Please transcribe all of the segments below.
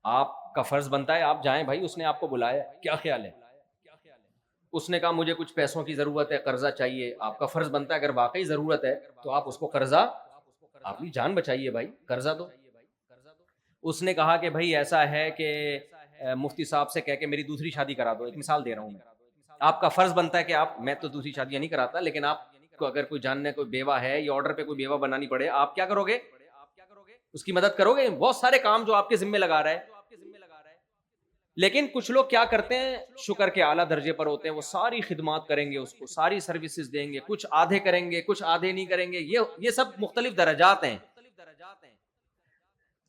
آپ کا فرض بنتا ہے آپ جائیں بھائی، اس نے آپ کو بلایا، کیا خیال ہے؟ اس نے کہا مجھے کچھ پیسوں کی ضرورت ہے، قرضہ چاہیے، آپ کا فرض بنتا ہے اگر واقعی ضرورت ہے تو آپ اس کو قرضہ، اپنی جان بچائیے بھائی، قرضہ دو۔ اس نے کہا کہ بھائی ایسا ہے کہ مفتی صاحب سے کہہ کے میری دوسری شادی کرا دو، ایک مثال دے رہا ہوں میں، آپ کا فرض بنتا ہے کہ آپ، میں تو دوسری شادیاں نہیں کراتا، لیکن آپ کو اگر کوئی جاننے کوئی بیوہ ہے یا آرڈر پہ کوئی بیوہ بنانی پڑے، آپ کیا کرو گے؟ اس کی مدد کرو گے، بہت سارے کام جو آپ کے ذمہ لگا رہا ہے۔ لیکن کچھ لوگ کیا کرتے ہیں، شکر کے اعلیٰ درجے پر ہوتے ہیں، وہ ساری خدمات کریں گے، اس کو ساری سروسز دیں گے، کچھ آدھے کریں گے، کچھ آدھے نہیں کریں گے، یہ سب مختلف درجات ہیں۔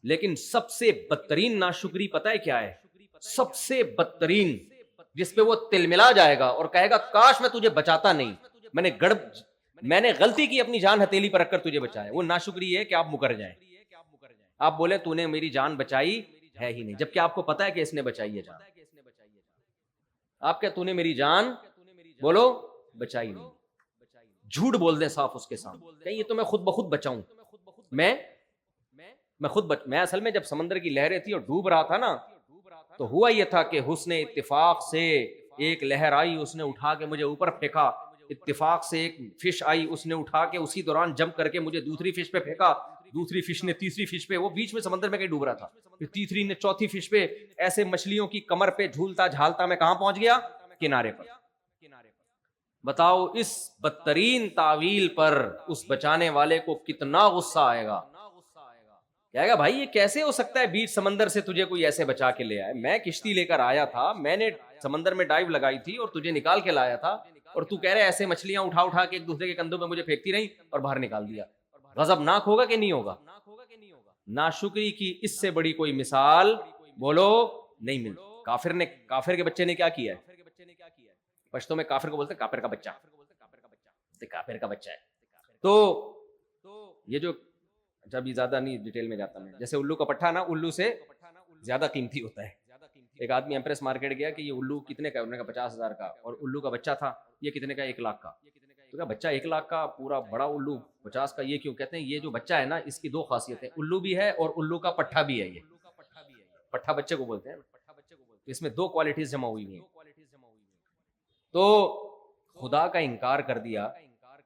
لیکن سب سے بدترین ناشکری پتہ ہے کیا ہے؟ سب سے بدترین، جس پہ وہ تل ملا جائے گا اور کہے گا کاش میں تجھے بچاتا نہیں، میں نے غلطی کی اپنی جان ہتھیلی پر رکھ کر تجھے بچایا، وہ ناشکری ہے کہ آپ مکر جائیں، آپ بولے تو نے میری جان بچائی ہے ہی نہیں، جبکہ آپ کو پتا ہے کہ اس نے بچائی ہے جان۔ آپ کیا تو نے میری جان بولو بچائی نہیں، جھوٹ بول دیں صاف اس کے سامنے کہ یہ تو میں خود بخود بچاؤں، میں میں اصل میں جب سمندر کی لہریں تھی اور ڈوب رہا تھا نا، تو ہوا یہ تھا کہ حسن اتفاق سے ایک لہر آئی، اس نے اٹھا کے مجھے اوپر پھینکا، اتفاق سے ایک فش آئی، اس نے اٹھا کے اسی دوران جمپ کر کے مجھے دوسری فش پہ پھینکا، دوسری فش نے تیسری فش پہ، وہ بیچ میں سمندر میں کہیں ڈوب رہا تھا، پھر تیسری نے چوتھی فش پہ، ایسے مچھلیوں کی کمر پہ جھولتا جھالتا میں کہاں پہنچ گیا؟ کنارے پر۔ بتاؤ اس بدترین تعویل پر اس بچانے والے کو کتنا غصہ آئے گا، کہے گا بھائی یہ کیسے ہو سکتا ہے بیچ سمندر سے تجھے کوئی ایسے بچا کے لے آئے، میں کشتی لے کر آیا تھا، میں نے سمندر میں ڈائیو لگائی تھی اور تجھے نکال کے لایا تھا، اور تو کہہ رہے ایسے مچھلیاں اٹھا اٹھا کے ایک دوسرے کے کندھوں پہ مجھے پھینکتی رہی اور باہر نکال دیا۔ غضبناک ہوگا کہ نہیں ہوگا؟ ناشکری کی اس سے بڑی کوئی مثال بولو نہیں ملتی۔ کافر کے بچے نے کیا کیا ہے؟ پشتوں میں کافر کو بولتے ہیں کافر کا بچہ، کافر کا بچہ ہے۔ تو یہ جو جب یہ زیادہ نہیں ڈیٹیل میں جاتا میں، جیسے الو کا پٹھا نا الو سے زیادہ قیمتی ہوتا ہے۔ ایک آدمی ایمپریس مارکیٹ گیا کہ یہ الو کتنے کا ہے، انہوں نے کہا 50,000 کا، اور الو کا بچہ تھا یہ کتنے کا؟ 1 لاکھ کا۔ تو کہا بچہ 1 لاکھ کا، پورا بڑا الو 50 کا، یہ کیوں؟ کہتے ہیں یہ جو بچہ ہے نا اس کی 2 خاصیتیں، الو بھی ہے اور الو کا پٹھا بھی ہے، یہ پٹھا بچے کو بولتے ہیں، اس میں 2 کوالٹیز جمع ہوئی ہیں۔ تو خدا کا انکار کر دیا۔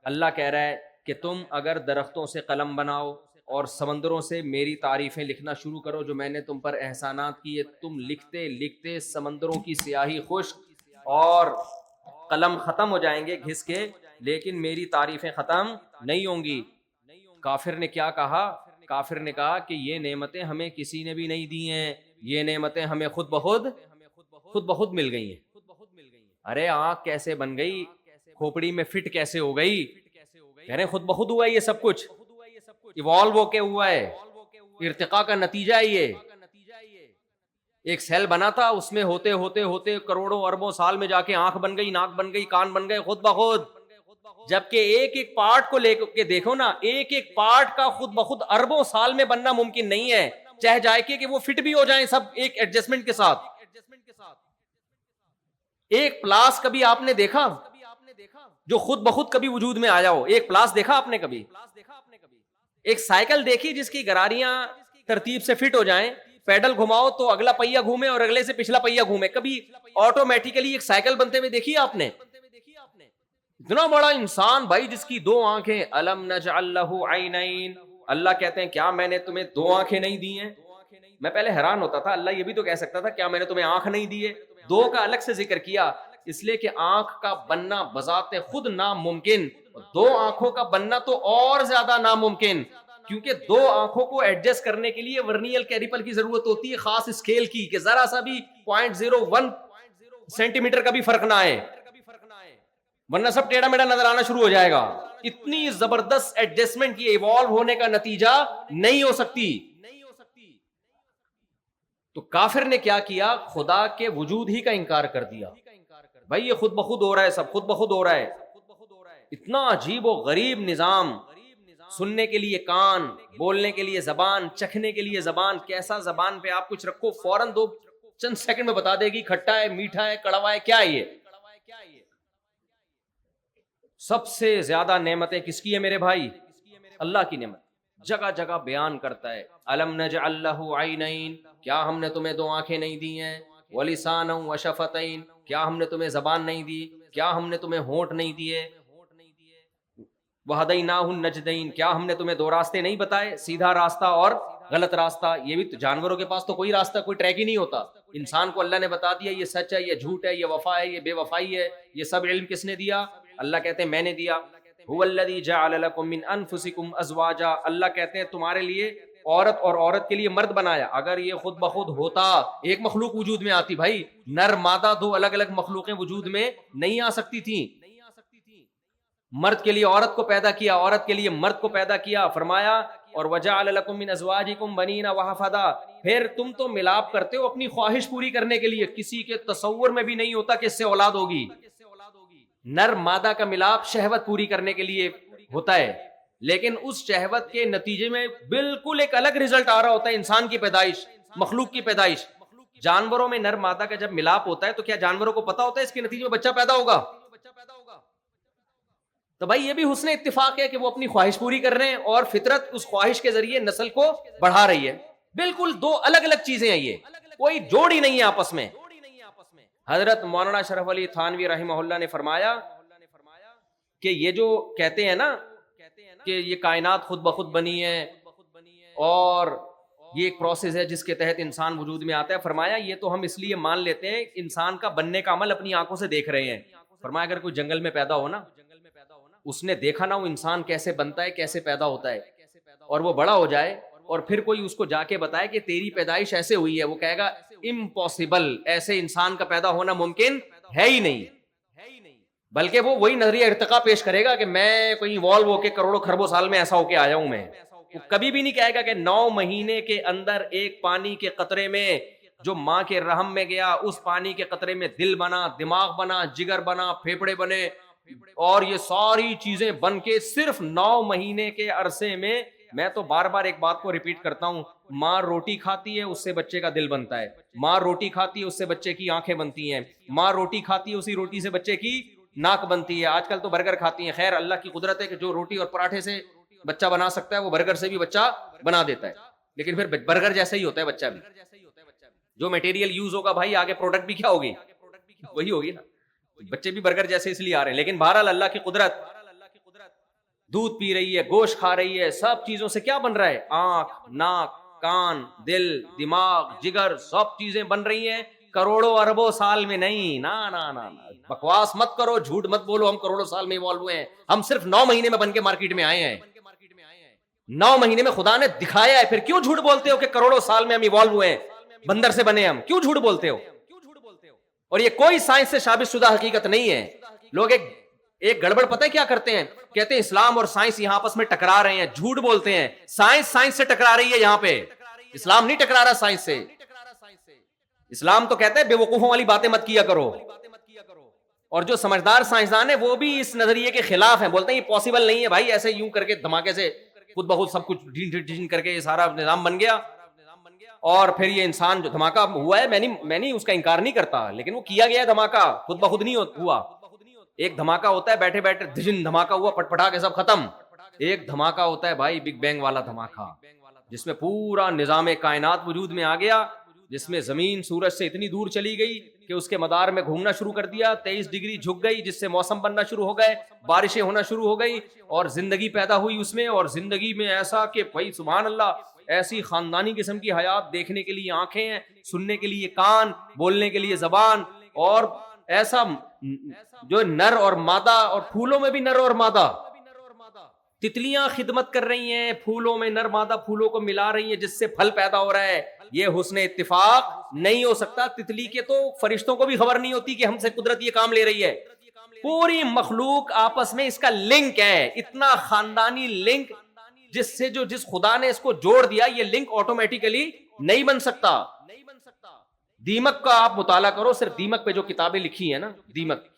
اللہ کہہ رہا ہے کہ تم اگر درختوں سے قلم بناؤ اور سمندروں سے میری تعریفیں لکھنا شروع کرو جو میں نے تم پر احسانات کیے، تم لکھتے لکھتے سمندروں کی سیاہی خشک اور قلم ختم ہو جائیں گے گھس کے، لیکن میری تعریفیں ختم نہیں ہوں گی۔ کافر نے کیا کہا؟ کافر نے کہا کہ یہ نعمتیں ہمیں کسی نے بھی نہیں دی ہیں، یہ نعمتیں ہمیں خود بخود مل گئی ہیں۔ ارے آنکھ کیسے بن گئی، کھوپڑی میں فٹ کیسے ہو گئی؟ کہہ رہے خود بخود ہوا ہے یہ سب کچھ، ایوالو ہو کے ہوا ہے، ارتقاء کا نتیجہ ہے یہ۔ ایک سیل بنا تھا، اس میں ہوتے ہوتے ہوتے کروڑوں اربوں سال میں جا کے آنکھ بن گئی، ناک بن گئی، کان بن گئے خود بخود، جبکہ ایک ایک پارٹ کو لے کے دیکھو نا، ایک ایک پارٹ کا خود بخود اربوں سال میں بننا ممکن نہیں ہے، چاہے جائے کہ وہ فٹ بھی ہو جائیں سب ایک ایڈجسٹمنٹ کے ساتھ۔ ایک پلاس کبھی آپ نے دیکھا جو خود بخود کبھی وجود میں آیا ہو؟ ایک پلاس دیکھا آپ نے کبھی؟ ایک سائیکل دیکھی جس کی گراریاں ترتیب سے فٹ ہو جائیں، پیڈل گھماؤ تو اگلا پہیا گھومے اور اگلے سے پچھلا پہیا گھومے؟ کبھی آٹومیٹیکلی ایک سائیکل بنتے ہوئے دیکھی آپ نے؟ اتنا بڑا انسان بھائی جس کی 2 آنکھیں، الم نجعل لہ عینین، اللہ کہتے ہیں کیا میں نے تمہیں 2 آنکھیں نہیں دی ہیں؟ میں پہلے حیران ہوتا تھا، اللہ یہ بھی تو کہہ سکتا تھا کیا میں نے تمہیں آنکھ نہیں دی ہے؟ 2 کا الگ سے ذکر کیا اس لیے کہ آنکھ کا بننا بذات خود ناممکن، 2 آنکھوں کا بننا تو اور زیادہ ناممکن، کیونکہ 2 آنکھوں کو ایڈجسٹ کرنے کے لیے ورنیل کیلیپر کی ضرورت ہوتی ہے، خاص اسکیل کی، کہ ذرا سا بھی 0.01 سینٹی میٹر کا بھی فرق نہ آئے، ورنہ سب ٹیڑھا میڑھا نظر آنا شروع ہو جائے گا۔ اتنی زبردست ایڈجسٹمنٹ کی ایوالو ہونے کا نتیجہ نہیں ہو سکتی۔ تو کافر نے کیا کیا؟ خدا کے وجود ہی کا انکار کر دیا، بھائی یہ خود بخود ہو رہا ہے، سب خود بخود ہو رہا ہے۔ اتنا عجیب و غریب نظام، سننے کے لیے کان، بولنے کے لیے زبان، چکھنے کے لیے زبان، کیسا زبان پہ آپ کچھ رکھو فوراً 2 چند سیکنڈ میں بتا دے گی کھٹا ہے، میٹھا ہے، کڑوا ہے، کیا ہے یہ۔ سب سے زیادہ نعمتیں کس کی ہے میرے بھائی؟ اللہ کی نعمت۔ جگہ جگہ بیان کرتا ہے. الم نجعل له عینین، کیا ہم نے تمہیں دو آنکھیں نہیں دی ہیں؟ ولسانا وشفتین، کیا ہم نے تمہیں زبان نہیں دی؟ کیا ہم نے تمہیں ہونٹ نہیں دیے؟ وہدیناہ النجدین، کیا ہم نے تمہیں دو راستے نہیں بتائے، سیدھا راستہ اور غلط راستہ؟ یہ بھی تو جانوروں کے پاس تو کوئی راستہ، کوئی ٹریک ہی نہیں ہوتا. انسان کو اللہ نے بتا دیا یہ سچ ہے، یہ جھوٹ ہے، یہ وفا ہے، یہ بے وفائی ہے. یہ سب علم کس نے دیا؟ اللہ کہتے ہیں میں نے دیا. هو الذی جعل لکم من انفسکم ازواجا، اللہ کہتے ہیں تمہارے لیے عورت اور عورت کے لیے مرد بنایا. اگر یہ خود بخود ہوتا ایک مخلوق وجود میں آتی، بھائی نر مادہ دو الگ الگ مخلوقیں وجود میں نہیں آ سکتی تھیں. مرد کے لیے عورت کو پیدا کیا، عورت کے لیے مرد کو پیدا کیا. فرمایا اور وجعل لکم من ازواجکم بنین وحفدا، پھر تم تو ملاپ کرتے ہو اپنی خواہش پوری کرنے کے لیے. کسی کے تصور میں بھی نہیں ہوتا کہ اس سے اولاد ہوگی. نر مادہ کا ملاپ شہوت پوری کرنے کے لیے ہوتا ہے، لیکن اس شہوت کے نتیجے میں بالکل ایک الگ رزلٹ آ رہا ہوتا ہے. انسان کی پیدائش، مخلوق کی پیدائش. جانوروں میں نر مادہ کا جب ملاپ ہوتا ہے تو کیا جانوروں کو پتا ہوتا ہے اس کے نتیجے میں بچہ پیدا ہوگا؟ تو بھائی یہ بھی حسن اتفاق ہے کہ وہ اپنی خواہش پوری کر رہے ہیں اور فطرت اس خواہش کے ذریعے نسل کو بڑھا رہی ہے. بالکل دو الگ الگ چیزیں ہیں، یہ کوئی جوڑ ہی نہیں ہے آپس میں. حضرت مولانا شرف علی تھانوی رحمہ اللہ نے فرمایا کہ یہ جو کہتے ہیں نا کہ یہ کائنات خود بخود بنی ہے اور یہ ایک پروسیس ہے جس کے تحت انسان وجود میں آتا ہے، فرمایا یہ تو ہم اس لیے مان لیتے ہیں انسان کا بننے کا عمل اپنی آنکھوں سے دیکھ رہے ہیں. فرمایا اگر کوئی جنگل میں پیدا ہو نا، اس نے دیکھا نا وہ انسان کیسے بنتا ہے، کیسے پیدا ہوتا ہے، اور وہ بڑا ہو جائے اور پھر کوئی اس کو جا کے بتائے کہ تیری پیدائش ایسے ہوئی ہے، وہ کہے گا امپاسبل، ایسے انسان کا پیدا ہونا ممکن ہے ہی نہیں. بلکہ وہ وہی نظریہ ارتقا پیش کرے گا کہ میں کوئی ایوالو ہو کے کروڑوں خربوں سال میں ایسا ہو کے آیا ہوں. میں وہ کبھی بھی نہیں کہے گا کہ 9 مہینے کے اندر ایک پانی کے قطرے میں جو ماں کے رحم میں گیا، اس پانی کے قطرے میں دل بنا، دماغ بنا، جگر بنا، پھیپھڑے بنے، اور یہ ساری چیزیں بن کے صرف 9 مہینے کے عرصے میں. میں تو بار بار ایک بات کو ریپیٹ کرتا ہوں، ماں روٹی کھاتی ہے اس سے بچے کا دل بنتا ہے، ماں روٹی کھاتی ہے اس سے بچے کی آنکھیں بنتی ہیں، ماں روٹی کھاتی ہے اسی روٹی سے بچے کی ناک بنتی ہے. آج کل تو برگر کھاتی ہیں، خیر اللہ کی قدرت ہے کہ جو روٹی اور پراٹھے سے بچہ بنا سکتا ہے وہ برگر سے بھی بچہ بنا دیتا ہے، لیکن پھر برگر جیسا ہی ہوتا ہے بچہ بھی. جو میٹیریل یوز ہوگا بھائی آگے پروڈکٹ بھی کیا ہوگی، وہی ہوگی نا. بچے بھی برگر جیسے اس لیے آ رہے ہیں، لیکن بہرحال اللہ کی قدرت، دودھ پی رہی ہے، گوشت کھا رہی ہے، سب چیزوں سے کیا بن رہا ہے؟ آنکھ، ناک، کان، دل، دماغ، جگر، سب چیزیں بن رہی ہیں کروڑوں اربوں سال میں نہیں. نا نا نا بکواس مت کرو، جھوٹ مت بولو ہم کروڑوں سال میں ایوالو ہوئے ہیں. ہم صرف 9 مہینے میں بن کے مارکیٹ میں آئے ہیں. 9 مہینے میں خدا نے دکھایا ہے. پھر کیوں جھوٹ بولتے ہو کہ کروڑوں سال میں ہم ایوالو ہوئے ہیں، بندر سے بنے ہم؟ کیوں جھوٹ بولتے ہو؟ اور یہ کوئی سائنس سے ثابت شدہ حقیقت نہیں ہے. لوگ ایک گڑبڑ پتہ ہے کیا کرتے ہیں، کہتے ہیں اسلام اور سائنس یہاں آپس میں ٹکرا رہے ہیں. جھوٹ بولتے ہیں. سائنس سے ٹکرا رہی ہے یہاں پہ، اسلام نہیں ٹکرا رہا سائنس سے. اسلام تو کہتا ہے بے وقوفوں والی باتیں مت کیا کرو. اور جو سمجھدار سائنسدان ہیں وہ بھی اس نظریے کے خلاف ہیں، بولتے ہیں یہ پاسبل نہیں ہے بھائی، ایسے یوں کر کے دھماکے سے خود بخود سب کچھ ڈھین کر کے یہ سارا نظام بن گیا. اور پھر یہ انسان جو دھماکہ ہوا ہے، میں نہیں اس کا انکار نہیں کرتا، لیکن وہ کیا گیا دھماکہ، خود بخود نہیں ہوا. ایک دھماکہ ہوتا ہے بیٹھے بیٹھے دھجن دھماکہ ہوا، پٹ پٹا کے سب ختم. ایک دھماکہ ہوتا ہے بھائی بگ بینگ والا دھماکہ، جس میں پورا نظام کائنات وجود میں آ گیا، جس میں زمین سورج سے اتنی دور چلی گئی کہ اس کے مدار میں گھومنا شروع کر دیا، 23 ڈگری جھک گئی، جس سے موسم بننا شروع ہو گئے، بارشیں ہونا شروع ہو گئی، اور زندگی پیدا ہوئی اس میں. اور زندگی میں ایسا کہ بھائی سبحان اللہ، ایسی خاندانی قسم کی حیات، دیکھنے کے لیے آنکھیں ہیں، سننے کے لیے کان، بولنے کے لیے زبان، اور ایسا جو نر اور مادہ، اور پھولوں میں بھی نر اور مادہ. تتلیاں خدمت کر رہی ہیں پھولوں میں، نر مادہ پھولوں کو ملا رہی ہیں جس سے پھل پیدا ہو رہا ہے. یہ حسن اتفاق نہیں ہو سکتا. تتلی کے تو فرشتوں کو بھی خبر نہیں ہوتی کہ ہم سے قدرت یہ کام لے رہی ہے. پوری مخلوق آپس میں اس کا لنک ہے، اتنا خاندانی لنک، جس خدا نے اس کو جوڑ دیا، یہ لنک آٹومیٹیکلی نہیں بن سکتا. دیمک کا آپ مطالعہ کرو، صرف دیمک پہ جو کتابیں لکھی ہیں نا، دیمک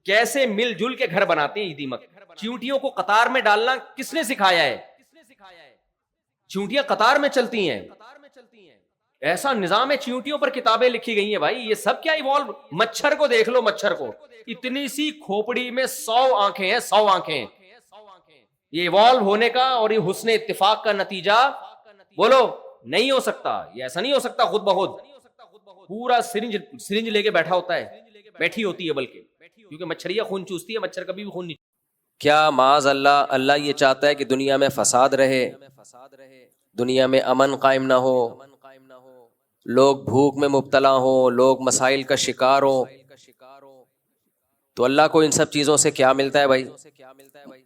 کیسے مل جل کے گھر بناتے ہیں. یہ دیمک چیونٹیوں کو قطار میں ڈالنا کس نے سکھایا ہے؟ چیونٹیاں قطار میں چلتی ہیں، ایسا نظام ہے. چیونٹیوں پر کتابیں لکھی گئی ہیں بھائی. یہ سب کیا ایوالو؟ مچھر کو دیکھ لو، مچھر کو اتنی سی کھوپڑی میں 100 آنکھیں ہیں، 100 آنکھیں. یہ ایوالو ہونے کا اور یہ حسن اتفاق کا نتیجہ بولو نہیں ہو سکتا. یہ ایسا نہیں ہو سکتا خود بخود. پورا سرنج لے کے بیٹھا ہوتا ہے, بیٹھی ہوتی ہے, بلکہ کیونکہ مچھریا خون چوستی ہے, مچھر کبھی بھی خون نہیں. کیا معاذ اللہ اللہ یہ چاہتا ہے کہ دنیا میں فساد رہے, دنیا میں امن قائم نہ ہو, لوگ بھوک میں مبتلا ہوں, لوگ مسائل کا شکار ہوں. تو اللہ کو ان سب چیزوں سے کیا ملتا ہے بھائی؟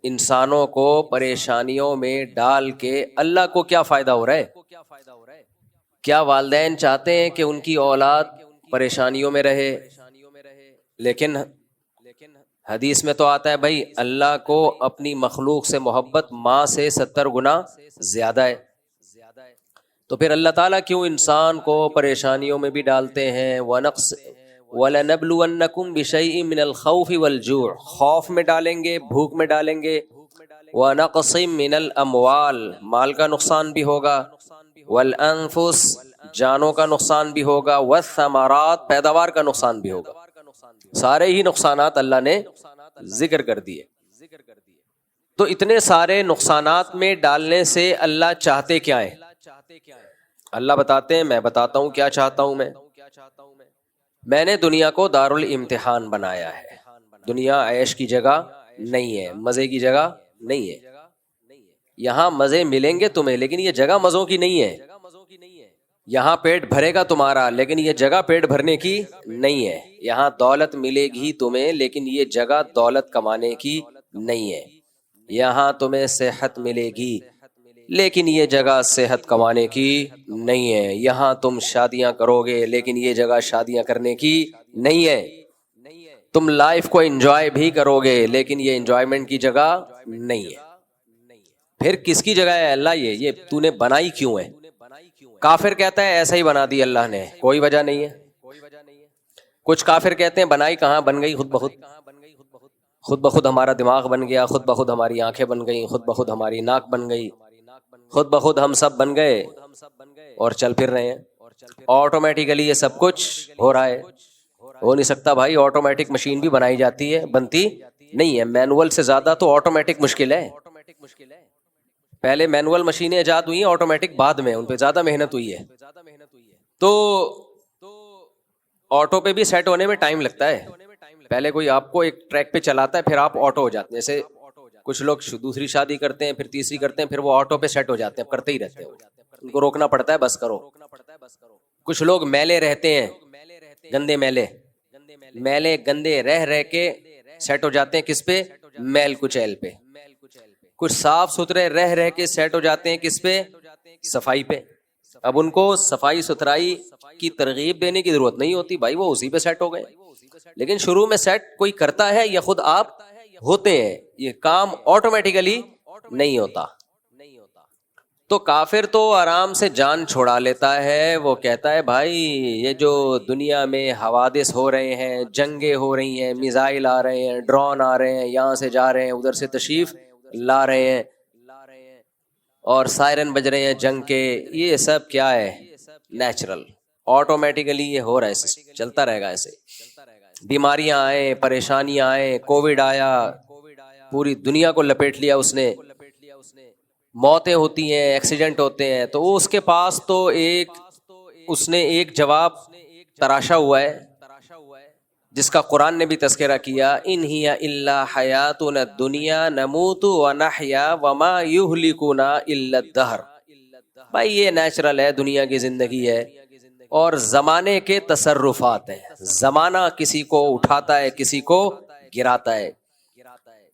انسانوں کو پریشانیوں میں ڈال کے اللہ کو کیا فائدہ ہو رہا ہے؟ کیا والدین چاہتے ہیں کہ ان کی اولاد پریشانیوں میں رہے؟ لیکن حدیث میں تو آتا ہے بھائی اللہ کو اپنی مخلوق سے محبت ماں سے 70 گنا زیادہ ہے. تو پھر اللہ تعالیٰ کیوں انسان کو پریشانیوں میں بھی ڈالتے ہیں؟ وَلَنَبْلُوَنَّكُمْ بِشَيْءٍ مِّنَ الْخَوْفِ وَالْجُوعِ, خوف میں ڈالیں گے, بھوک میں ڈالیں گے. وَنَقْصٍ مِّنَ الْأَمْوَالِ, مال کا نقصان بھی ہوگا. وَالْأَنفُسِ, جانوں کا نقصان بھی ہوگا. وَالثَّمَرَاتِ, پیداوار کا نقصان بھی ہوگا. سارے ہی نقصانات اللہ نے ذکر کر دیے. تو اتنے سارے نقصانات میں ڈالنے سے اللہ چاہتے کیا ہیں؟ اللہ بتاتے ہیں, میں بتاتا ہوں کیا چاہتا ہوں. میں نے دنیا کو دارالامتحان بنایا ہے. دنیا عیش کی جگہ نہیں ہے, مزے کی جگہ نہیں ہے. یہاں مزے ملیں گے تمہیں لیکن یہ جگہ مزوں کی نہیں ہے. یہاں پیٹ بھرے گا تمہارا لیکن یہ جگہ پیٹ بھرنے کی نہیں ہے. یہاں دولت ملے گی تمہیں لیکن یہ جگہ دولت کمانے کی نہیں ہے. یہاں تمہیں صحت ملے گی لیکن یہ جگہ صحت کمانے کی نہیں ہے. یہاں تم شادیاں کرو گے لیکن یہ جگہ شادیاں کرنے کی نہیں ہے. تم لائف کو انجوائے بھی کرو گے لیکن یہ انجوائمنٹ کی جگہ نہیں ہے. پھر کس کی جگہ ہے اللہ؟ یہ تو نے بنائی کیوں ہے؟ کافر کہتا ہے ایسا ہی بنا دی اللہ نے, کوئی وجہ نہیں ہے. کچھ کافر کہتے ہیں بنائی کہاں, بن گئی خود بخود. خود بخود ہمارا دماغ بن گیا, خود بخود ہماری آنکھیں بن گئیں, خود بخود ہماری ناک بن گئی, خود بخود ہم سب بن گئے اور چل پھر رہے ہیں. آٹومیٹیکلی یہ سب کچھ ہو رہا ہے. ہو نہیں سکتا بھائی, آٹومیٹک مشین بھی بنائی جاتی ہے, بنتی نہیں ہے. مینول سے زیادہ تو آٹومیٹک مشکل ہے. پہلے مینول مشینیں ایجاد ہوئی ہیں, آٹومیٹک بعد میں, ان پہ زیادہ محنت ہوئی ہے. تو آٹو پہ بھی سیٹ ہونے میں ٹائم لگتا ہے. پہلے کوئی آپ کو ایک ٹریک پہ چلاتا ہے پھر آپ آٹو ہو جاتے ہیں. جیسے کچھ لوگ دوسری شادی کرتے ہیں, پھر تیسری کرتے ہیں, پھر وہ آٹو پہ سیٹ ہو جاتے ہیں, کرتے ہی رہتے ہیں. ان کو روکنا پڑتا ہے بس کرو. کچھ لوگ میلے رہتے ہیں, گندے میلے گندے رہ کے سیٹ ہو جاتے ہیں کس پہ؟ میل کچیل پہ. کچھ صاف ستھرے رہ کے سیٹ ہو جاتے ہیں کس پہ؟ صفائی پہ. اب ان کو صفائی ستھرائی کی ترغیب دینے کی ضرورت نہیں ہوتی بھائی, وہ اسی پہ سیٹ ہو گئے. لیکن شروع میں سیٹ کوئی کرتا ہے یا خود آپ ہوتے ہیں؟ یہ کام آٹومیٹیکلی نہیں ہوتا. تو کافر تو آرام سے جان چھوڑا لیتا ہے. وہ کہتا ہے بھائی یہ جو دنیا میں حوادث ہو رہے ہیں, جنگیں ہو رہی ہیں, میزائل آ رہے ہیں, ڈرون آ رہے ہیں, یہاں سے جا رہے ہیں, ادھر سے تشریف لا رہے ہیں, اور سائرن بج رہے ہیں جنگ کے, یہ سب کیا ہے؟ نیچرل, آٹومیٹیکلی یہ ہو رہا ہے, چلتا رہے گا ایسے. بیماریاں آئیں, پریشانیاں آئیں, کووڈ آیا, پوری دنیا کو لپیٹ لیا اس نے, موتیں ہوتی ہیں, ایکسیڈنٹ ہوتے ہیں. تو اس کے پاس تو اس نے ایک جواب تراشا ہوا ہے جس کا قرآن نے بھی تذکرہ کیا, ان ہی الا حیاتنا الدنیا نموت ونحیا وما یہلکنا الا الدہر. بھائی یہ نیچرل ہے, دنیا کی زندگی ہے, اور زمانے کے تصرفات ہیں. زمانہ کسی کو اٹھاتا ہے, کسی کو گراتا ہے.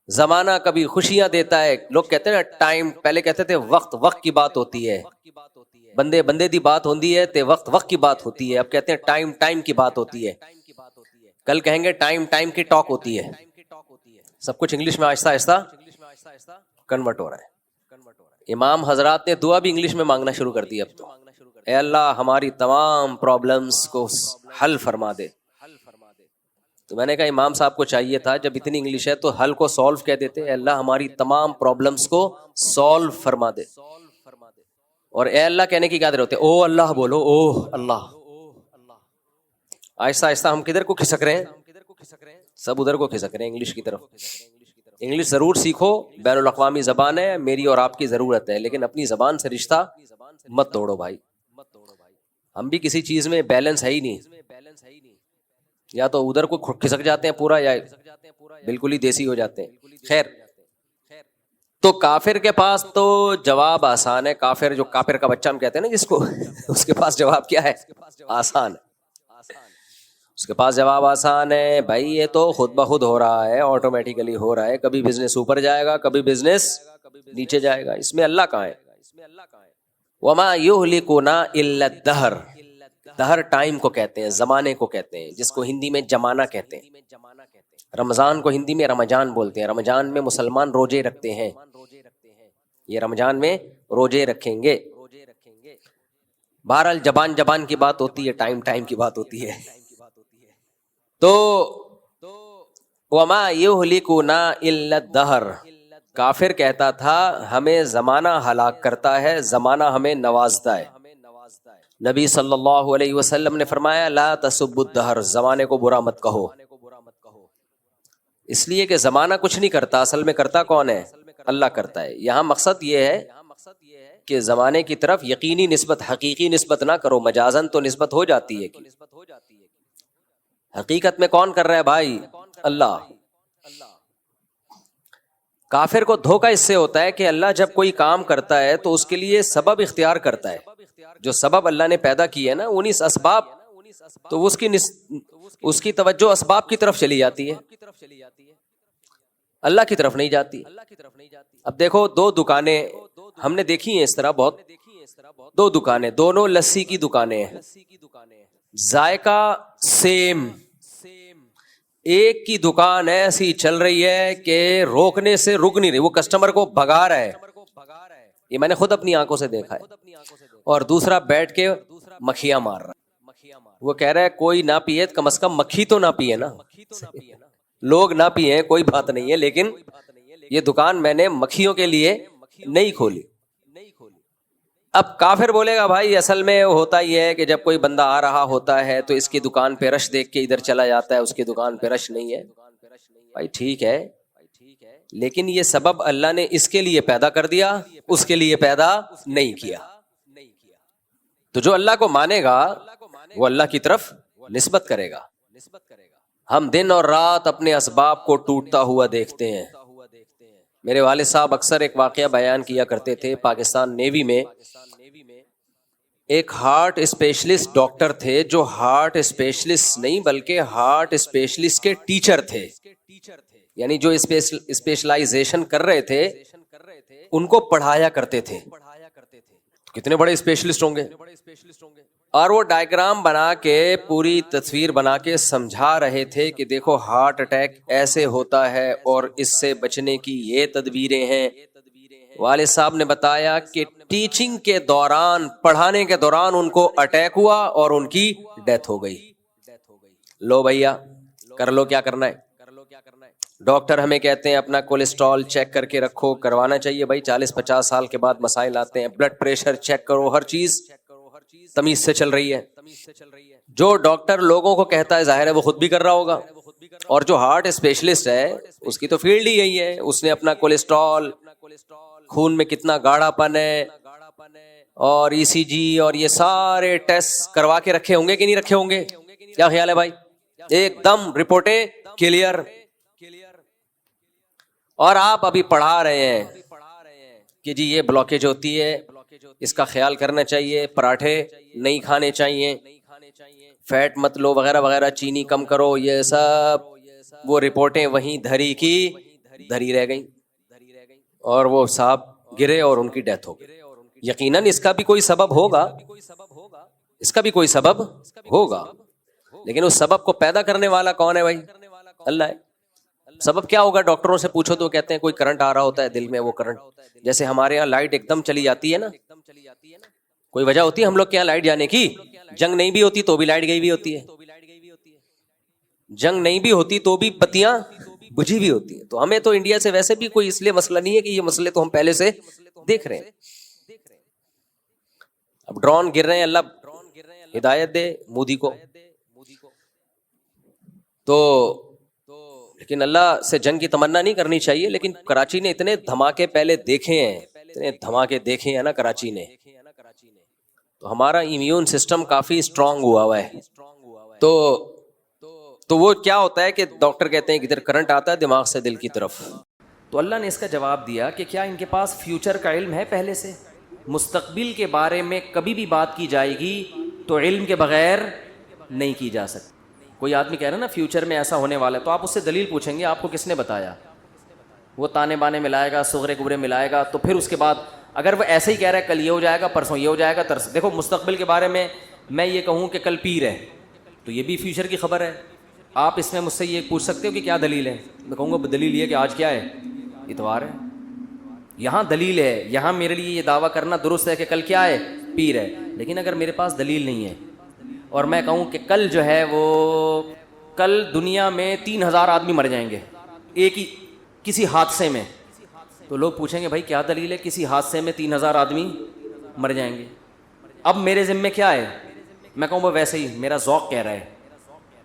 زمانہ کبھی خوشیاں دیتا ہے. لوگ کہتے ہیں ٹائم, پہلے کہتے تھے وقت کی بات ہوتی ہے, بندے دی بات ہوتی ہے, تے وقت کی بات ہوتی ہے. اب کہتے ہیں ٹائم کی بات ہوتی ہے. کل کہیں گے ٹائم کی ٹاک ہوتی ہے. سب کچھ انگلش میں آہستہ آہستہ کنورٹ ہو رہا ہے. امام حضرات نے دعا بھی انگلش میں مانگنا شروع کر دی اب تو. اے اللہ ہماری تمام پرابلمز کو حل فرما دے. تو میں نے کہا امام صاحب کو چاہیے تھا جب اتنی انگلش ہے تو حل کو سولو کہہ دیتے. اے اللہ ہماری تمام پرابلمز کو سولو فرما دے. اور اے اللہ کہنے کی کیا ضرورت ہے؟ او اللہ بولو, او اللہ. آہستہ آہستہ ہم کدھر کو کھسک رہے ہیں؟ سب ادھر کو کھسک رہے ہیں, انگلش کی طرف. انگلش ضرور سیکھو، بین الاقوامی زبان ہے، میری اور آپ کی ضرورت ہے، لیکن اپنی زبان سے رشتہ مت توڑو بھائی. ہم بھی کسی چیز میں بیلنس ہے ہی نہیں، یا تو ادھر کو کھسک جاتے ہیں پورا، یا بالکل ہی دیسی ہو جاتے ہیں. خیر، تو کافر کے پاس تو جواب آسان ہے. کافر، جو کافر کا بچہ ہم کہتے ہیں نا جس کو اس کے پاس جواب کیا ہے؟ آسان ہے. اس کے پاس جواب آسان ہے بھائی، یہ تو خود بخود ہو رہا ہے، آٹومیٹیکلی ہو رہا ہے. کبھی بزنس اوپر جائے گا، کبھی بزنس نیچے جائے گا، اس میں اللہ کہاں ہے؟ وما یہلکنا الا الدہر. دہر ٹائم کو کہتے ہیں، زمانے کو کہتے ہیں، جس کو ہندی میں زمانہ کہتے ہیں. رمضان کو ہندی میں رمضان بولتے ہیں. رمضان میں مسلمان روزے رکھتے ہیں، یہ رمضان میں روزے رکھیں گے. بہرحال زبان کی بات ہوتی ہے، ٹائم کی بات ہوتی ہے. تو وما یہلکنا الا الدہر، کافر کہتا تھا ہمیں زمانہ ہلاک کرتا ہے، زمانہ ہمیں نوازتا ہے. نبی صلی اللہ علیہ وسلم نے فرمایا لا تسبوا الدہر، زمانے کو برا مت کہو، اس لیے کہ زمانہ کچھ نہیں کرتا، اصل میں کرتا کون ہے؟ اللہ کرتا ہے. یہاں مقصد یہ ہے کہ زمانے کی طرف یقینی نسبت، حقیقی نسبت نہ کرو. مجازن تو نسبت ہو جاتی ہے، حقیقت میں کون کر رہا ہے بھائی؟ اللہ. کافر کو دھوکہ اس سے ہوتا ہے کہ اللہ جب کوئی کام کرتا ہے تو اس کے لیے سبب اختیار کرتا ہے. جو سبب اللہ نے پیدا کی ہے نا، انہی اسباب، تو اس کی توجہ اسباب کی طرف چلی جاتی ہے، اللہ کی طرف نہیں جاتی. اب دیکھو، دو دکانیں ہم نے دیکھی ہیں اس طرح بہت، دو دکانیں، دونوں لسی کی دکانیں ہیں، ذائقہ سیم. ایک کی دکان ایسی چل رہی ہے کہ روکنے سے رک نہیں رہی، وہ کسٹمر کو بھگا رہا ہے، یہ میں نے خود اپنی آنکھوں سے دیکھا ہے. اور دوسرا بیٹھ کے مکھیاں مار رہا ہے، وہ کہہ رہا ہے کوئی نہ پیے، کم از کم مکھی تو نہ پیے نا. لوگ نہ پیے کوئی بات نہیں ہے، لیکن یہ دکان میں نے مکھیوں کے لیے نہیں کھولی. اب کافر بولے گا بھائی اصل میں ہوتا یہ ہے کہ جب کوئی بندہ آ رہا ہوتا ہے تو اس کی دکان پہ رش دیکھ کے ادھر چلا جاتا ہے، اس کی دکان پہ رش نہیں ہے. بھائی ٹھیک ہے، لیکن یہ سبب اللہ نے اس کے لیے پیدا کر دیا، اس کے لیے پیدا نہیں کیا. تو جو اللہ کو مانے گا وہ اللہ کی طرف نسبت کرے گا. ہم دن اور رات اپنے اسباب کو ٹوٹتا ہوا دیکھتے ہیں. میرے والد صاحب اکثر ایک واقعہ بیان کیا کرتے تھے. پاکستان نیوی میں ایک ہارٹ اسپیشلسٹ ڈاکٹر تھے، جو ہارٹ اسپیشلسٹ نہیں بلکہ ہارٹ اسپیشلسٹ کے ٹیچر تھے، یعنی جو اسپیشلائزیشن کر رہے تھے ان کو پڑھایا کرتے تھے. کتنے بڑے اسپیشلسٹ ہوں گے. اور وہ ڈائیگرام بنا کے، پوری تصویر بنا کے سمجھا رہے تھے کہ دیکھو ہارٹ اٹیک ایسے ہوتا ہے اور اس سے بچنے کی یہ تدبیریں ہیں. والد صاحب نے بتایا کہ ٹیچنگ کے دوران، پڑھانے کے دوران ان کو اٹیک ہوا اور ان کی ڈیتھ ہو گئی. لو بھیا کر لو کیا کرنا ہے. ڈاکٹر ہمیں کہتے ہیں اپنا کولیسٹرول چیک کر کے رکھو، کروانا چاہیے بھائی. 40-50 سال کے بعد مسائل آتے ہیں. بلڈ پریشر چیک کرو، ہر چیز تمیز سے چل رہی ہے. جو ڈاکٹر لوگوں کو کہتا ہے ظاہر ہے وہ خود بھی کر رہا ہوگا، اور جو ہارٹ اسپیشلسٹ ہے اس کی تو فیلڈ ہی یہی ہے. اس نے اپنا کولیسٹرول، خون میں کتنا گاڑھا پن ہے، اور ای سی جی اور یہ سارے ٹیسٹ کروا کے رکھے ہوں گے کہ نہیں رکھے ہوں گے؟ کیا خیال ہے بھائی؟ ایک دم رپورٹیں کلیئر. اور آپ ابھی پڑھا رہے ہیں کہ جی یہ بلاکیج ہوتی ہے، اس کا خیال کرنا چاہیے، پراٹھے نہیں کھانے چاہیے، فیٹ مت لو وغیرہ وغیرہ، چینی کم کرو، یہ سب وہ رپورٹیں وہیں دھری کی دھری رہ گئیں، اور وہ صاحب گرے اور ان کی ڈیتھ ہو گئی. یقیناً اس کا بھی کوئی سبب ہوگا، اس کا بھی کوئی سبب ہوگا، لیکن اس سبب کو پیدا کرنے والا کون ہے بھائی؟ اللہ ہے. سبب کیا ہوگا؟ ڈاکٹروں سے پوچھو تو کہتے ہیں کوئی کرنٹ آ رہا ہوتا ہے دل میں، وہ کرنٹ، جیسے ہمارے یہاں لائٹ ایک دم چلی جاتی ہے نا، کوئی وجہ ہوتی ہے ہم لوگ کے یہاں لائٹ جانے کی؟ جنگ نہیں بھی ہوتی تو بھی لائٹ گئی بھی ہوتی ہے، جنگ نہیں بھی ہوتی تو بھی بتیاں بجھی بھی ہوتی ہیں. تو ہمیں تو انڈیا سے ویسے بھی کوئی اس لیے مسئلہ نہیں ہے کہ یہ مسئلے تو ہم پہلے سے دیکھ رہے ہیں. اب ڈرون گر رہے ہیں، اللہ ہدایت دے مودی کو. تو لیکن اللہ سے جنگ کی تمنا نہیں کرنی چاہیے، لیکن کراچی نے اتنے دھماکے پہلے دیکھے ہیں نا کراچی نے، تو ہمارا امیون سسٹم کافی اسٹرانگ ہوا ہے. تو وہ کیا ہوتا ہے کہ ڈاکٹر کہتے ہیں کہ ادھر کرنٹ آتا ہے دماغ سے دل کی طرف. تو اللہ نے اس کا جواب دیا کہ کیا ان کے پاس فیوچر کا علم ہے پہلے سے؟ مستقبل کے بارے میں کبھی بھی بات کی جائے گی تو علم کے بغیر نہیں کی جا سکتی. کوئی آدمی کہہ رہا ہے نا فیوچر میں ایسا ہونے والا ہے، تو آپ اس سے دلیل پوچھیں گے آپ کو کس نے بتایا؟ وہ تانے بانے ملائے گا، صغرے کبرے ملائے گا، تو پھر اس کے بعد اگر وہ ایسے ہی کہہ رہا ہے کل یہ ہو جائے گا، پرسوں یہ ہو جائے گا، دیکھو مستقبل کے بارے میں میں یہ کہوں کہ کل پیر ہے تو یہ بھی فیوچر کی خبر ہے. آپ اس میں مجھ سے یہ پوچھ سکتے ہو کہ کیا دلیل ہے؟ میں کہوں گا دلیل یہ کہ آج کیا ہے، اتوار ہے. یہاں دلیل ہے، یہاں میرے لیے یہ دعویٰ کرنا درست ہے کہ کل کیا ہے، پیر ہے. لیکن اگر میرے پاس دلیل نہیں ہے اور میں کہوں کہ کل جو ہے وہ کل دنیا میں 3000 آدمی مر جائیں گے ایک ہی کسی حادثے میں، تو لوگ پوچھیں گے بھائی کیا دلیل ہے کسی حادثے میں 3000 آدمی مر جائیں گے؟ اب میرے ذمے کیا ہے؟ میں کہوں وہ ویسے ہی میرا ذوق کہہ رہا ہے.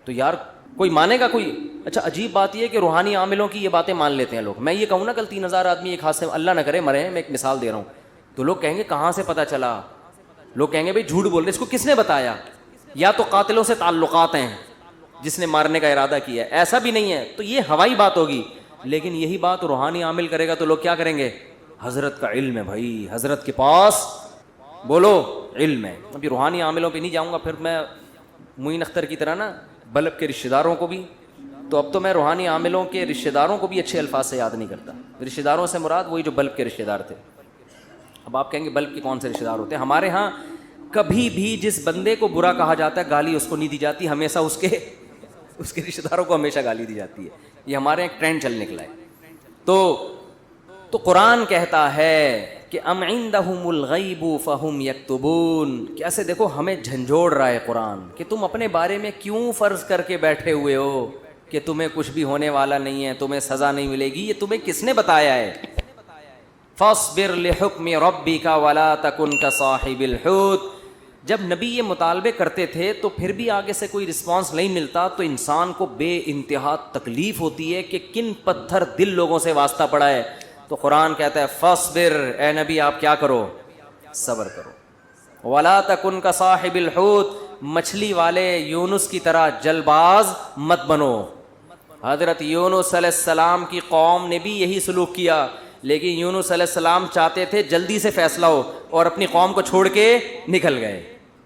تو یار کوئی مانے گا کوئی؟ اچھا عجیب بات یہ ہے کہ روحانی عاملوں کی یہ باتیں مان لیتے ہیں لوگ. میں یہ کہوں نا کل 3000 آدمی ایک حادثے میں، اللہ نہ کرے مرے ہیں، میں ایک مثال دے رہا ہوں، تو لوگ کہیں گے کہاں سے پتہ چلا؟ لوگ کہیں گے بھائی جھوٹ بول رہے، اس کو کس نے بتایا؟ یا تو قاتلوں سے تعلقات ہیں جس نے مارنے کا ارادہ کیا ہے، ایسا بھی نہیں ہے تو یہ ہوائی بات ہوگی. لیکن یہی بات روحانی عامل کرے گا تو لوگ کیا کریں گے؟ حضرت کا علم ہے بھائی، حضرت کے پاس بولو علم ہے. ابھی روحانی عاملوں پہ نہیں جاؤں گا، پھر میں معین اختر کی طرح نا بلب کے رشتہ داروں کو بھی، تو اب تو میں روحانی عاملوں کے رشتہ داروں کو بھی اچھے الفاظ سے یاد نہیں کرتا. رشتہ داروں سے مراد وہی جو بلب کے رشتہ دار تھے. اب آپ کہیں گے بلب کے کون سے رشتہ دار ہوتے ہیں؟ ہمارے ہاں کبھی بھی جس بندے کو برا کہا جاتا ہے گالی اس کو نہیں دی جاتی، ہمیشہ اس کے رشتہ داروں کو ہمیشہ گالی دی جاتی ہے. یہ ہمارے ایک ٹرینڈ چل نکلا ہے. تو قرآن کہتا ہے کہ ام عندہم الغیب فہم یکتبون. کیسے دیکھو ہمیں جھنجھوڑ رہا ہے قرآن کہ تم اپنے بارے میں کیوں فرض کر کے بیٹھے ہوئے ہو کہ تمہیں کچھ بھی ہونے والا نہیں ہے، تمہیں سزا نہیں ملے گی. یہ تمہیں کس نے بتایا ہے؟ فاصبر لحکم ربک ولا تکن کصاحب الحوت. جب نبی یہ مطالبے کرتے تھے تو پھر بھی آگے سے کوئی رسپانس نہیں ملتا تو انسان کو بے انتہا تکلیف ہوتی ہے کہ کن پتھر دل لوگوں سے واسطہ پڑا ہے. تو قرآن کہتا ہے فاصبر، اے نبی آپ کیا کرو؟ صبر کرو. ولا تکن کصاحب الحوت، مچھلی والے یونس کی طرح جل باز مت بنو. حضرت یونس علیہ السلام کی قوم نے بھی یہی سلوک کیا، لیکن یونس علیہ السلام چاہتے تھے جلدی سے فیصلہ ہو اور اپنی قوم کو چھوڑ کے نکل گئے.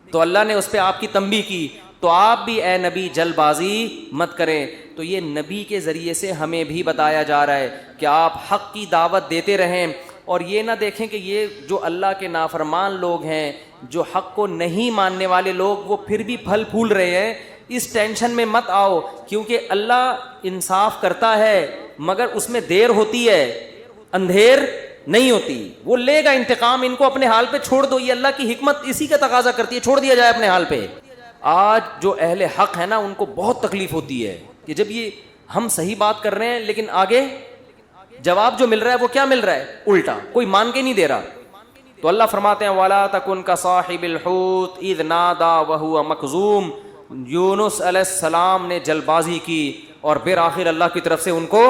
تو اللہ نے اس پہ آپ کی تنبیہ کی. تو آپ بھی اے نبی جل بازی مت کریں. تو یہ نبی کے ذریعے سے ہمیں بھی بتایا جا رہا ہے کہ آپ حق کی دعوت دیتے رہیں اور یہ نہ دیکھیں کہ یہ جو اللہ کے نافرمان لوگ ہیں، جو حق کو نہیں ماننے والے لوگ، وہ پھر بھی پھل پھول رہے ہیں. اس ٹینشن میں مت آؤ، کیونکہ اللہ انصاف کرتا ہے مگر اس میں دیر ہوتی ہے، اندھیر نہیں ہوتی. وہ لے گا انتقام، ان کو اپنے حال پہ چھوڑ دو. یہ اللہ کی حکمت اسی کا تقاضا کرتی ہے، چھوڑ دیا جائے اپنے حال پہ. آج جو اہل حق ہے نا ان کو بہت تکلیف ہوتی ہے کہ جب یہ ہم صحیح بات کر رہے ہیں لیکن آگے جواب جو مل رہا ہے وہ کیا مل رہا ہے؟ الٹا، کوئی مان کے نہیں دے رہا. تو اللہ فرماتے ہیں وَلَا تَكُنْ كَصَاحِبِ الْحُوتِ إِذْ نَادَىٰ وَهُوَ مَكْظُومٌ. یونس علیہ السلام نے جل بازی کی اور بالآخر اللہ کی طرف سے ان کو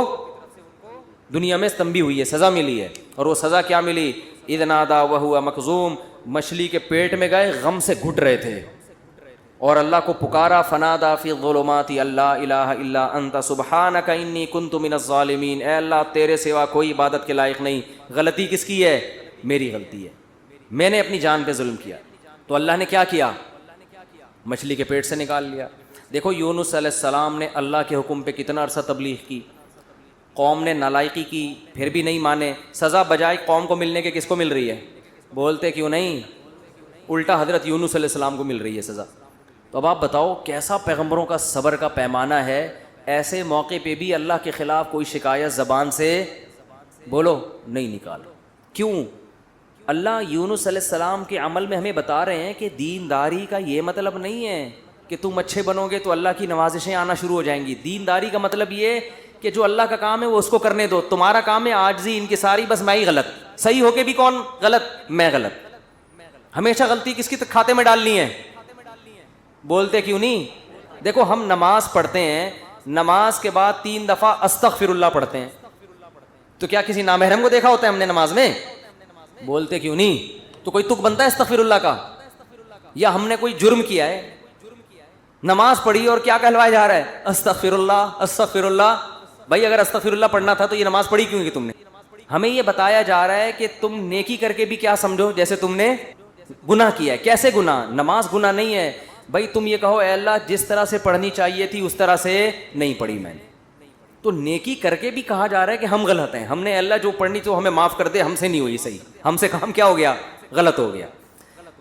دنیا میں تنبیہ ہوئی ہے، سزا ملی ہے. اور وہ سزا کیا ملی؟ اذ نادا وہو مکظوم. مچھلی کے پیٹ میں گئے، غم سے گھٹ رہے تھے اور اللہ کو پکارا. فنادا فی الظلمات اللہ الہ الا انت سبحانک انی کنت من الظالمین. اے اللہ تیرے سوا کوئی عبادت کے لائق نہیں. غلطی کس کی ہے؟ میری غلطی ہے، میں نے اپنی جان پہ ظلم کیا. تو اللہ نے کیا کیا؟ مچھلی کے پیٹ سے نکال لیا. دیکھو یونس علیہ السلام نے اللہ کے حکم پہ کتنا عرصہ تبلیغ کی، قوم نے نالائقی کی پھر بھی نہیں مانے. سزا بجائے قوم کو ملنے کے کس کو مل رہی ہے؟ بولتے کیوں نہیں؟ الٹا حضرت یونس علیہ السلام کو مل رہی ہے سزا. تو اب آپ بتاؤ کیسا پیغمبروں کا صبر کا پیمانہ ہے. ایسے موقع پہ بھی اللہ کے خلاف کوئی شکایت زبان سے بولو نہیں نکالو. کیوں؟ اللہ یونس علیہ السلام کے عمل میں ہمیں بتا رہے ہیں کہ دینداری کا یہ مطلب نہیں ہے کہ تم اچھے بنو گے تو اللہ کی نوازشیں آنا شروع ہو جائیں گی. دینداری کا مطلب یہ کہ جو اللہ کا کام ہے وہ اس کو کرنے دو. تمہارا کام ہے عاجزی انکساری، بس میں ہی غلط، صحیح ہو کے بھی کون غلط؟ میں غلط. ہمیشہ غلطی کس کی کھاتے میں ڈالنی ہے؟ بولتے کیوں نہیں؟ دیکھو ہم نماز پڑھتے ہیں نماز کے بعد 3 دفعہ استغفر اللہ پڑھتے ہیں. تو کیا کسی نامحرم کو دیکھا ہوتا ہے ہم نے نماز میں؟ بولتے کیوں نہیں؟ تو کوئی تک بنتا ہے استغفر اللہ کا؟ یا ہم نے کوئی جرم کیا ہے؟ نماز پڑھی اور کیا کہلوایا جا رہا ہے؟ استغفر اللہ استغفر اللہ. بھائی اگر استغفر اللہ پڑھنا تھا تو یہ نماز پڑھی کیوں کی تم نے؟ ہمیں یہ بتایا جا رہا ہے کہ تم نیکی کر کے بھی کیا سمجھو جیسے تم نے گناہ کیا ہے. کیسے گناہ؟ نماز گناہ نہیں ہے بھائی. تم یہ کہو اے اللہ جس طرح سے پڑھنی چاہیے تھی اس طرح سے نہیں پڑھی میں نے. تو نیکی کر کے بھی کہا جا رہا ہے کہ ہم غلط ہیں. ہم نے اللہ جو پڑھنی تو ہمیں معاف کر دے, ہم سے نہیں ہوئی صحیح, ہم سے کام کیا ہو گیا؟ غلط ہو گیا.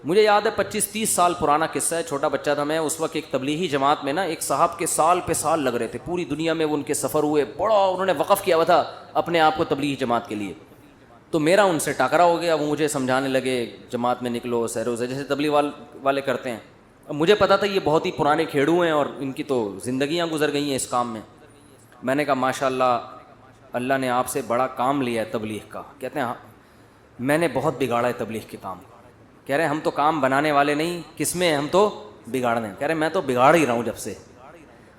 مجھے یاد ہے 25-30 سال پرانا قصہ ہے, چھوٹا بچہ تھا میں اس وقت. ایک تبلیغی جماعت میں نا ایک صاحب کے سال پہ سال لگ رہے تھے, پوری دنیا میں وہ ان کے سفر ہوئے, بڑا انہوں نے وقف کیا ہوا تھا اپنے آپ کو تبلیغی جماعت کے لیے. تو میرا ان سے ٹاکرا ہو گیا. وہ مجھے سمجھانے لگے جماعت میں نکلو سیر و جیسے تبلیغ والے کرتے ہیں. اب مجھے پتا تھا یہ بہت ہی پرانے کھیڑو ہیں اور ان کی تو زندگیاں گزر گئی ہیں اس کام میں. میں نے کہا ماشاء اللہ اللہ نے آپ سے بڑا کام لیا ہے تبلیغ کا. کہتے ہیں میں نے بہت بگاڑا ہے تبلیغ کے کام. کہہ رہے ہم تو کام بنانے والے نہیں, کس میں ہم تو بگاڑنے. کہہ رہے میں تو بگاڑ ہی رہا ہوں جب سے.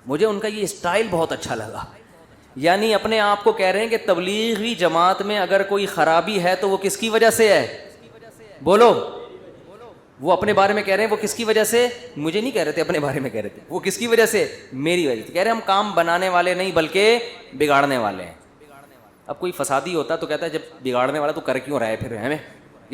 مجھے ان کا یہ اسٹائل بہت اچھا لگا. یعنی اپنے آپ کو کہہ رہے ہیں کہ تبلیغی جماعت میں اگر کوئی خرابی ہے تو وہ کس کی وجہ سے ہے؟ بولو. وہ اپنے بارے میں کہہ رہے ہیں وہ کس کی وجہ سے, مجھے نہیں کہہ رہے تھے اپنے بارے میں کہہ رہے تھے, وہ کس کی وجہ سے؟ میری وجہ سے. کہہ رہے ہم کام بنانے والے نہیں بلکہ بگاڑنے والے ہیں. اب کوئی فسادی ہوتا تو کہتا ہے جب بگاڑنے والا تو کر کیوں رہا ہے پھر ہمیں.